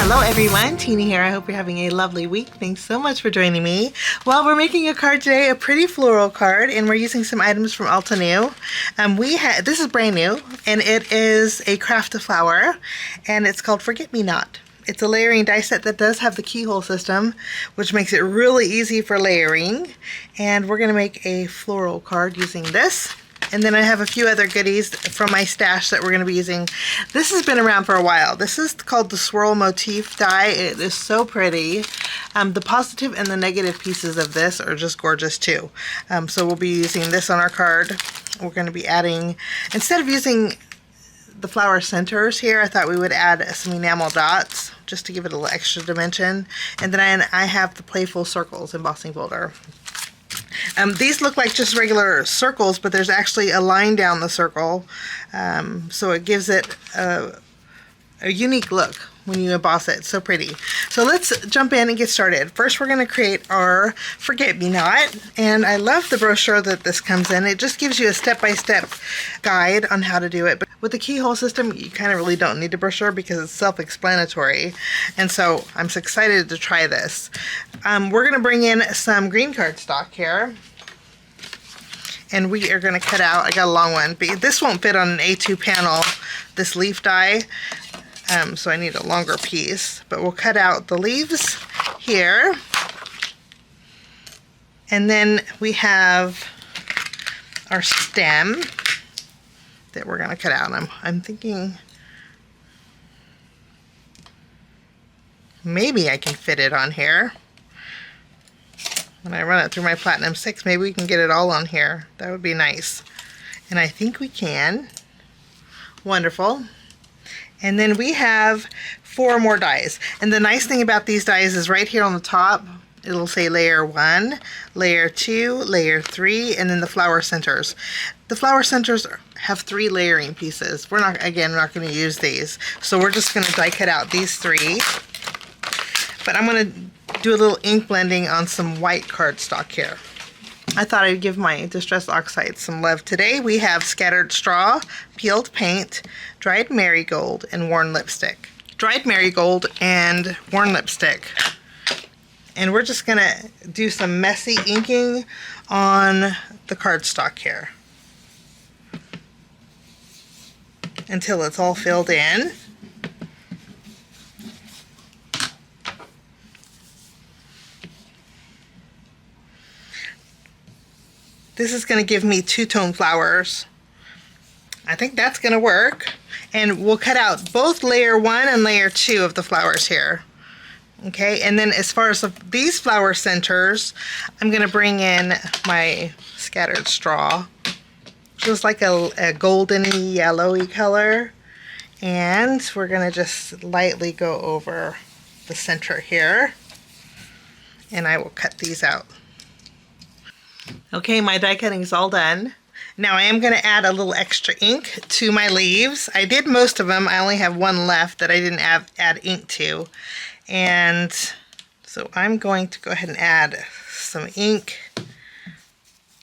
Hello everyone, Tina here. I hope you're having a lovely week. Thanks so much for joining me. Well, we're making a card today, a pretty floral card, and we're using some items from Altenew. This is brand new, and it is a Craft-a-Flower, and it's called Forget-Me-Not. It's a layering die set that does have the keyhole system, which makes it really easy for layering. And we're going to make a floral card using this. And then I have a few other goodies from my stash that we're going to be using. This has been around for a while. This is called the Swirl Motif die. It is so pretty. The positive and the negative pieces of this are just gorgeous too. So we'll be using this on our card. We're going to be adding, instead of using the flower centers here, I thought we would add some enamel dots just to give it a little extra dimension. And then I have the Playful circles embossing folder. These look like just regular circles, but there's actually a line down the circle, so it gives it a unique look when you emboss it. So pretty. So let's jump in and get started. First, we're going to create our Forget-Me-Not, and I love the brochure that this comes in. It just gives you a step-by-step guide on how to do it. But with the keyhole system, you kind of really don't need a brochure because it's self-explanatory, and so I'm so excited to try this. We're going to bring in some green cardstock here, and we are going to cut out, I got a long one, but this won't fit on an A2 panel, this leaf die. So I need a longer piece, but we'll cut out the leaves here. And then we have our stem that we're going to cut out. I'm thinking maybe I can fit it on here. When I run it through my Platinum 6, maybe we can get it all on here. That would be nice. And I think we can. Wonderful. And then we have 4 more dies. And the nice thing about these dies is right here on the top, it'll say layer 1, layer 2, layer 3, and then the flower centers. The flower centers have 3 layering pieces. We're not going to use these. So we're just going to die cut out these 3. But I'm going to do a little ink blending on some white cardstock here. I thought I'd give my Distress Oxide some love today. We have scattered straw, peeled paint, dried marigold, and worn lipstick. Dried marigold and worn lipstick. And we're just going to do some messy inking on the cardstock here until it's all filled in. This is going to give me 2-tone flowers. I think that's going to work. And we'll cut out both layer 1 and layer 2 of the flowers here. Okay, and then as far as these flower centers, I'm going to bring in my scattered straw, which is like a golden-y, yellowy color. And we're going to just lightly go over the center here. And I will cut these out. Okay, my die cutting is all done. Now I am going to add a little extra ink to my leaves. I did most of them. I only have one left that I didn't add ink to. And so I'm going to go ahead and add some ink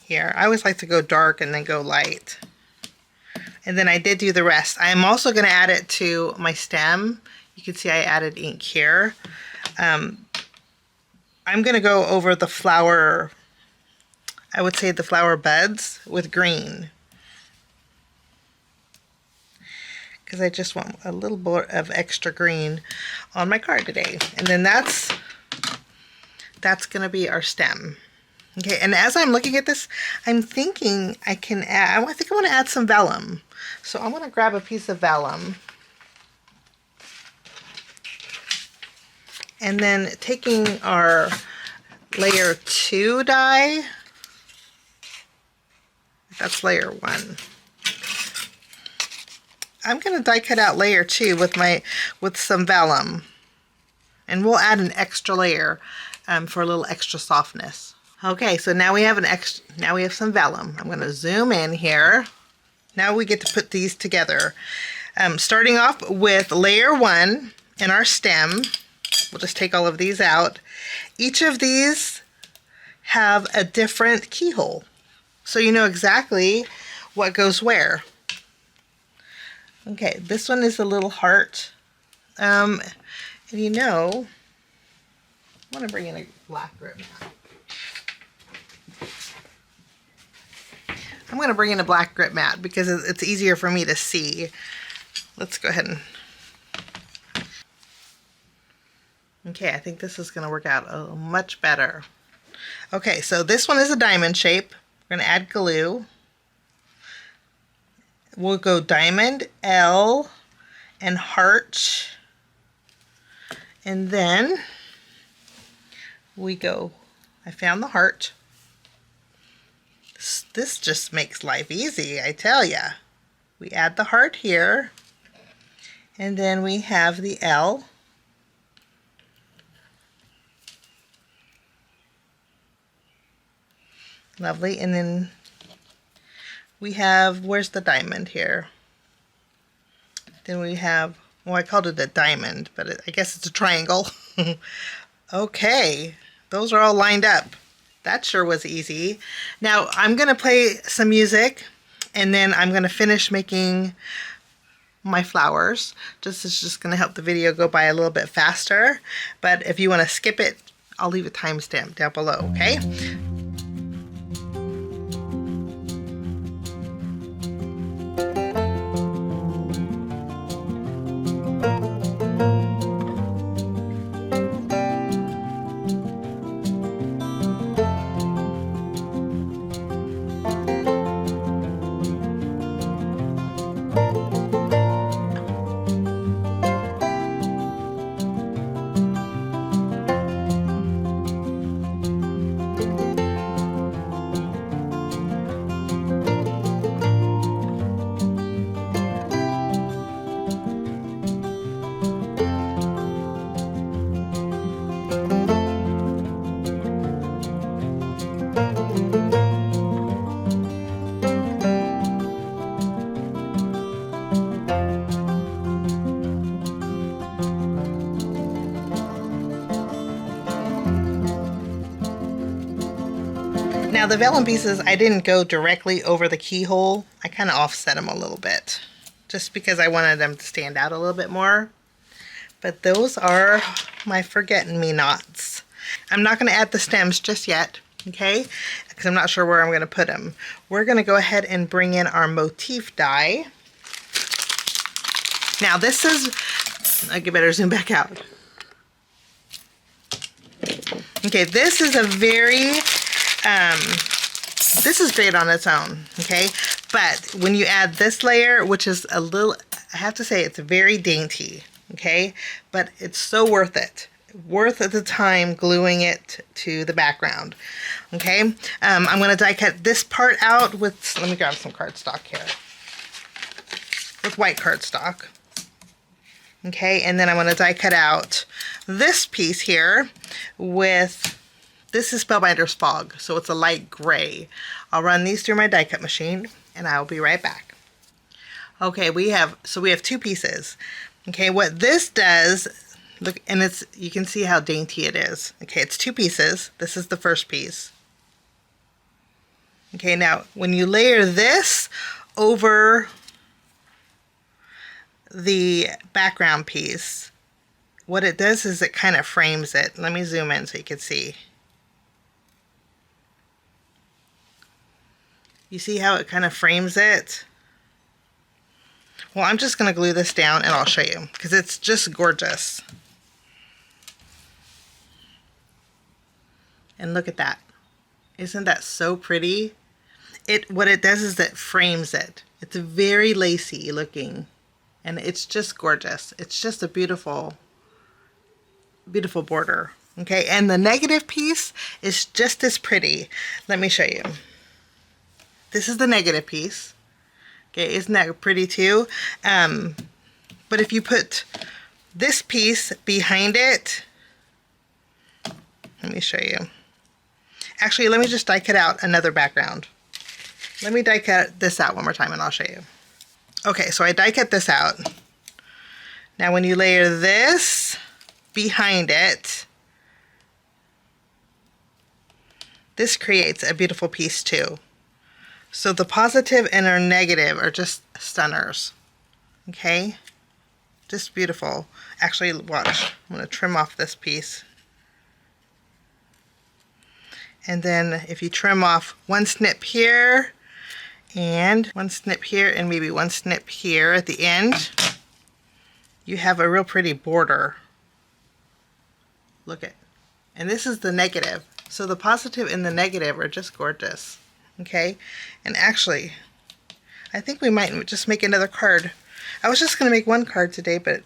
here. I always like to go dark and then go light. And then I did do the rest. I am also going to add it to my stem. You can see I added ink here. I'm going to go over the flower, I would say the flower buds with green, because I just want a little bit of extra green on my card today. And then that's going to be our stem. Okay, and as I'm looking at this, I'm thinking I can add, I think I want to add some vellum. So I'm going to grab a piece of vellum. And then taking our layer 2 die, that's layer 1. I'm going to die cut out layer 2 with some vellum, and we'll add an extra layer for a little extra softness. Okay, so now we have some vellum. I'm going to zoom in here. Now we get to put these together. Starting off with layer 1 in our stem. We'll just take all of these out. Each of these have a different keyhole, so you know exactly what goes where. Okay, this one is a little heart, and And you know, I want to bring in a black grip mat. I'm going to bring in a black grip mat because it's easier for me to see. Let's go ahead and... Okay, I think this is going to work out much better. Okay, so this one is a diamond shape. We're going to add glue. We'll go diamond, L, and heart. And then we go, I found the heart. This just makes life easy, I tell ya. We add the heart here, and then we have the L. Lovely, and then we have, where's the diamond here? Then we have, well, I called it a diamond, but I guess it's a triangle. Okay, those are all lined up. That sure was easy. Now I'm gonna play some music and then I'm gonna finish making my flowers. It's just gonna help the video go by a little bit faster. But if you wanna skip it, I'll leave a timestamp down below, okay? Now the vellum pieces, I didn't go directly over the keyhole. I kind of offset them a little bit just because I wanted them to stand out a little bit more. But those are my forget-me-nots. I'm not going to add the stems just yet, okay? Because I'm not sure where I'm going to put them. We're going to go ahead and bring in our Motif die. Now this is, I better zoom back out. Okay, this is a very, this is great on its own, okay? But when you add this layer, which is a little, I have to say it's very dainty, okay? But it's so worth it. Worth the time gluing it to the background, okay? I'm gonna die cut this part out with, let me grab some cardstock here. With white cardstock. Okay, and then I'm gonna die cut out this piece here with, this is Spellbinder's Fog, so it's a light gray. I'll run these through my die cut machine and I'll be right back. Okay, we have two pieces. Okay, what this does, look, and it's, you can see how dainty it is. Okay, it's two pieces. This is the first piece. Okay, now when you layer this over the background piece, what it does is it kind of frames it. Let me zoom in so you can see. You see how it kind of frames it? Well, I'm just going to glue this down and I'll show you because it's just gorgeous. And look at that. Isn't that so pretty? What it does is it frames it. It's very lacy looking and it's just gorgeous. It's just a beautiful, beautiful border. Okay, and the negative piece is just as pretty. Let me show you. This is the negative piece. Okay, isn't that pretty too? But if you put this piece behind it, let me show you. Actually, let me just die cut out another background. Let me die cut this out one more time and I'll show you. Okay, so I die cut this out. Now when you layer this behind it, this creates a beautiful piece too. So the positive and our negative are just stunners. Okay? Just beautiful. Actually, watch. I'm going to trim off this piece. And then if you trim off one snip here, and one snip here, and maybe one snip here at the end, you have a real pretty border. Look at, and this is the negative. So the positive and the negative are just gorgeous. Okay, and actually, I think we might just make another card. I was just going to make one card today, but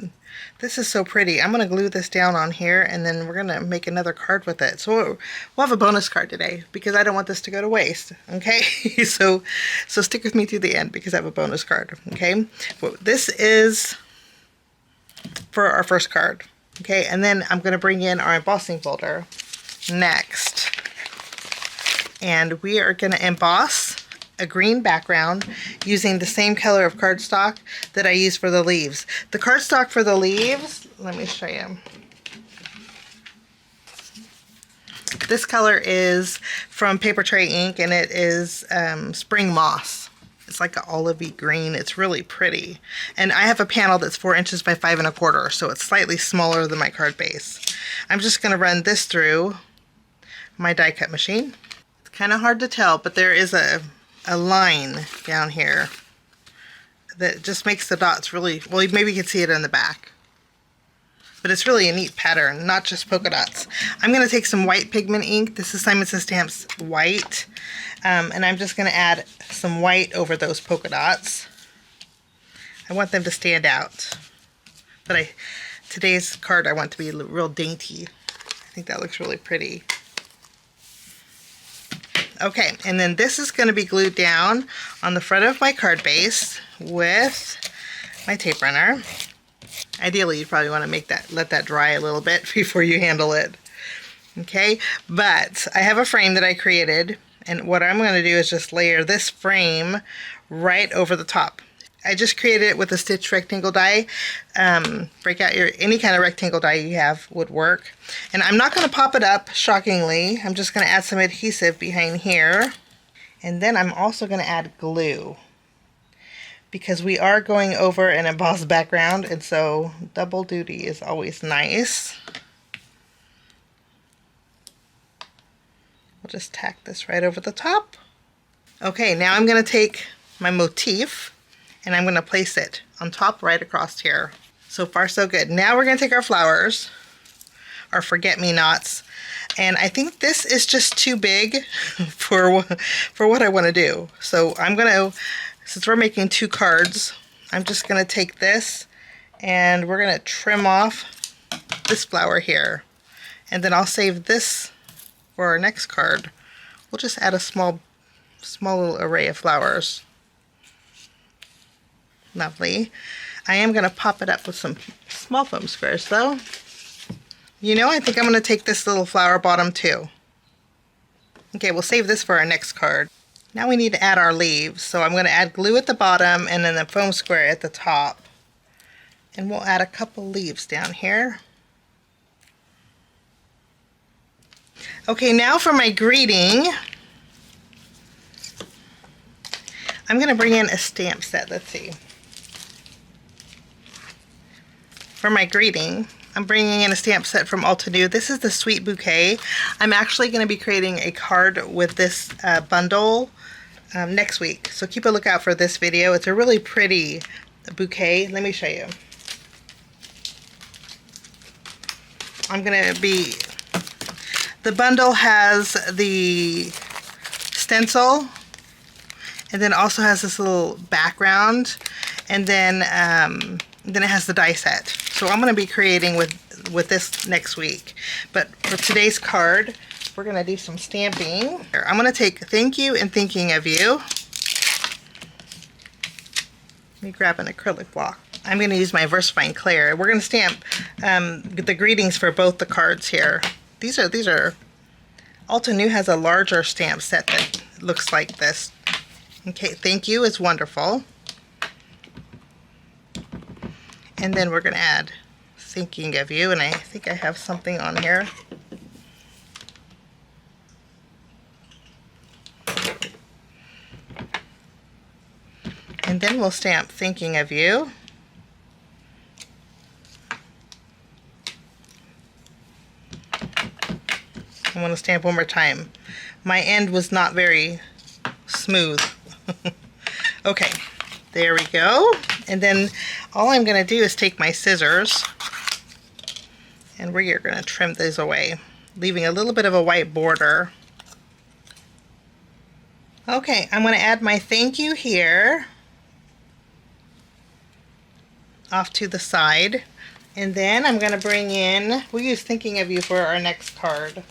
this is so pretty. I'm going to glue this down on here, and then we're going to make another card with it. So we'll have a bonus card today because I don't want this to go to waste. Okay, so stick with me to the end because I have a bonus card. Okay, well, this is for our first card. Okay, and then I'm going to bring in our embossing folder next. And we are going to emboss a green background using the same color of cardstock that I use for the leaves. The cardstock for the leaves, let me show you. This color is from Paper Tray Ink, and it is Spring Moss. It's like an olivey green. It's really pretty. And I have a panel that's 4 inches by 5 1/4, so it's slightly smaller than my card base. I'm just going to run this through my die cut machine. It's kind of hard to tell, but there is a line down here that just makes the dots really, well, maybe you can see it in the back. But it's really a neat pattern, not just polka dots. I'm going to take some white pigment ink. This is Simon Says Stamp's white. And I'm just going to add some white over those polka dots. I want them to stand out. But today's card I want to be real dainty. I think that looks really pretty. Okay, and then this is going to be glued down on the front of my card base with my tape runner. Ideally, you probably want to let that dry a little bit before you handle it. Okay, but I have a frame that I created, and what I'm going to do is just layer this frame right over the top. I just created it with a stitch rectangle die. Break out any kind of rectangle die you have would work. And I'm not going to pop it up, shockingly. I'm just going to add some adhesive behind here. And then I'm also going to add glue, because we are going over an embossed background, and so double duty is always nice. We'll just tack this right over the top. Okay, now I'm going to take my motif and I'm going to place it on top right across here. So far so good. Now we're going to take our flowers, our forget-me-nots, and I think this is just too big for what I want to do. So I'm going to, since we're making 2 cards, I'm just going to take this and we're going to trim off this flower here. And then I'll save this for our next card. We'll just add a small little array of flowers. Lovely. I am going to pop it up with some small foam squares though. You know, I think I'm going to take this little flower bottom too. Okay, we'll save this for our next card. Now we need to add our leaves. So I'm going to add glue at the bottom and then the foam square at the top. And we'll add a couple leaves down here. Okay, now for my greeting, I'm going to bring in a stamp set. Let's see. For my greeting, I'm bringing in a stamp set from Altenew. This is the Sweet Bouquet. I'm actually going to be creating a card with this bundle next week. So keep a lookout for this video. It's a really pretty bouquet. Let me show you. The bundle has the stencil, and then also has this little background, and then it has the die set. So I'm going to be creating with this next week. But for today's card, we're going to do some stamping. I'm going to take Thank You and Thinking of You. Let me grab an acrylic block. I'm going to use my VersaFine Clair. We're going to stamp the greetings for both the cards here. These are Altenew has a larger stamp set that looks like this. Okay, Thank You is wonderful. And then we're going to add Thinking of You, and I think I have something on here. And then we'll stamp Thinking of You. I want to stamp one more time. My end was not very smooth. Okay, there we go. And then all I'm going to do is take my scissors and we are going to trim these away, leaving a little bit of a white border. Okay, I'm going to add my thank you here off to the side. And then I'm going to bring in, we'll use Thinking of You for our next card.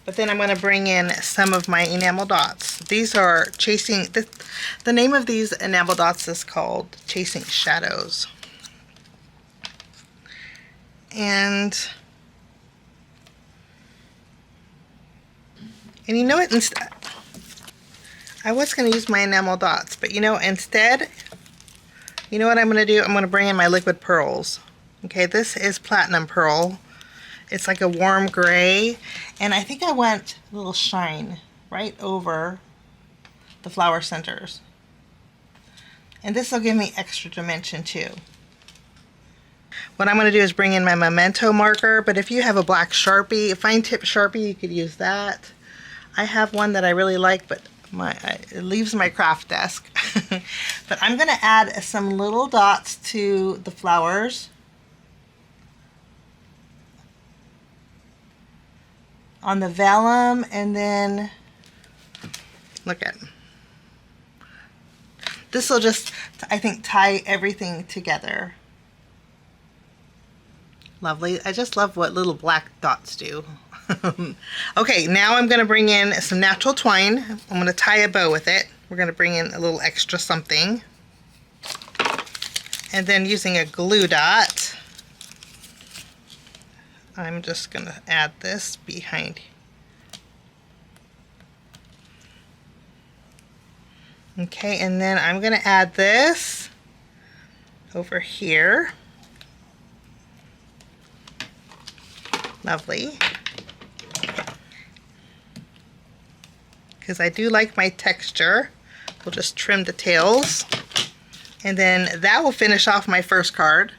But then I'm going to bring in some of my enamel dots. These are Chasing, the name of these enamel dots is called Chasing Shadows. And you know what, instead, I was going to use my enamel dots, but you know, instead, you know what I'm going to do? I'm going to bring in my liquid pearls. Okay, this is platinum pearl. It's like a warm gray, and I think I want a little shine right over the flower centers. And this will give me extra dimension too. What I'm going to do is bring in my memento marker, but if you have a black Sharpie, a fine tip Sharpie, you could use that. I have one that I really like, but it leaves my craft desk. But I'm going to add some little dots to the flowers on the vellum, and then look at this will just, I think, tie everything together. Lovely. I just love what little black dots do. Okay, now I'm going to bring in some natural twine. I'm going to tie a bow with it. We're going to bring in a little extra something. And then using a glue dot, I'm just going to add this behind. Okay, and then I'm going to add this over here. Lovely. Because I do like my texture. We'll just trim the tails. And then that will finish off my first card.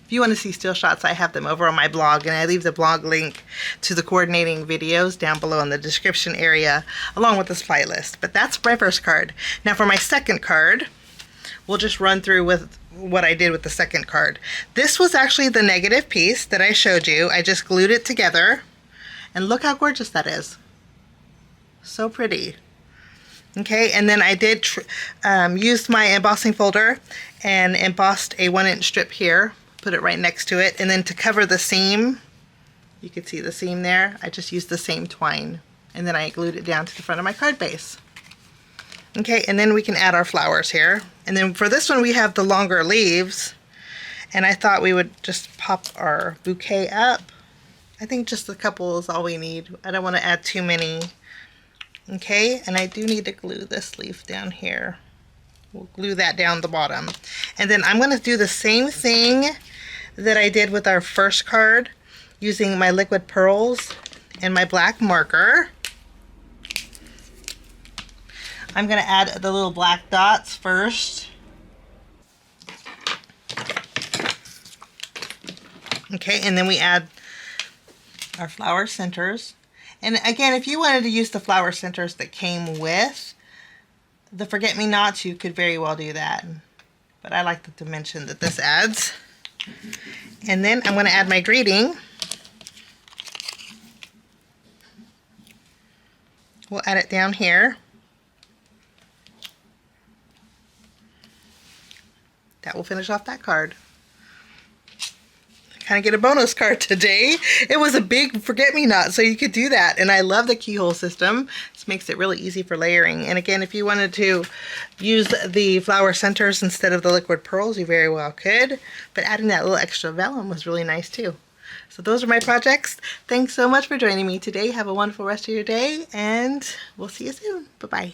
If you want to see still shots, I have them over on my blog, and I leave the blog link to the coordinating videos down below in the description area, along with the supply list. But that's my first card. Now for my second card, we'll just run through with what I did with the second card. This was actually the negative piece that I showed you. I just glued it together, and look how gorgeous that is. So pretty. Okay, and then I did use my embossing folder and embossed a 1-inch strip here. Put it right next to it, and then to cover the seam, you can see the seam there, I just used the same twine, and then I glued it down to the front of my card base. Okay, and then we can add our flowers here, and then for this one we have the longer leaves, and I thought we would just pop our bouquet up. I think just a couple is all we need. I don't want to add too many. Okay, and I do need to glue this leaf down here. We'll glue that down the bottom, and then I'm going to do the same thing that I did with our first card, using my liquid pearls and my black marker. I'm going to add the little black dots first. Okay, and then we add our flower centers. And again, if you wanted to use the flower centers that came with the Forget-Me-Nots, you could very well do that. But I like the dimension that this adds. And then I'm going to add my greeting. We'll add it down here. That will finish off that card. Kind of get a bonus card today. It was a big Forget-Me-Not, so you could do that. And I love the keyhole system. This makes it really easy for layering. And again, if you wanted to use the flower centers instead of the liquid pearls, you very well could. But adding that little extra vellum was really nice too. So those are my projects. Thanks so much for joining me today. Have a wonderful rest of your day, and we'll see you soon. Bye-bye.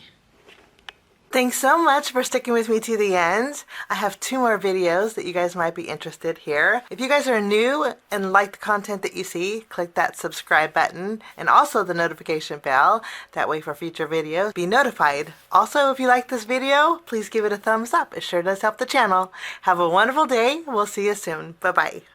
Thanks so much for sticking with me to the end. I have 2 more videos that you guys might be interested here. If you guys are new and like the content that you see, click that subscribe button and also the notification bell. That way for future videos, be notified. Also, if you like this video, please give it a thumbs up. It sure does help the channel. Have a wonderful day. We'll see you soon. Bye-bye.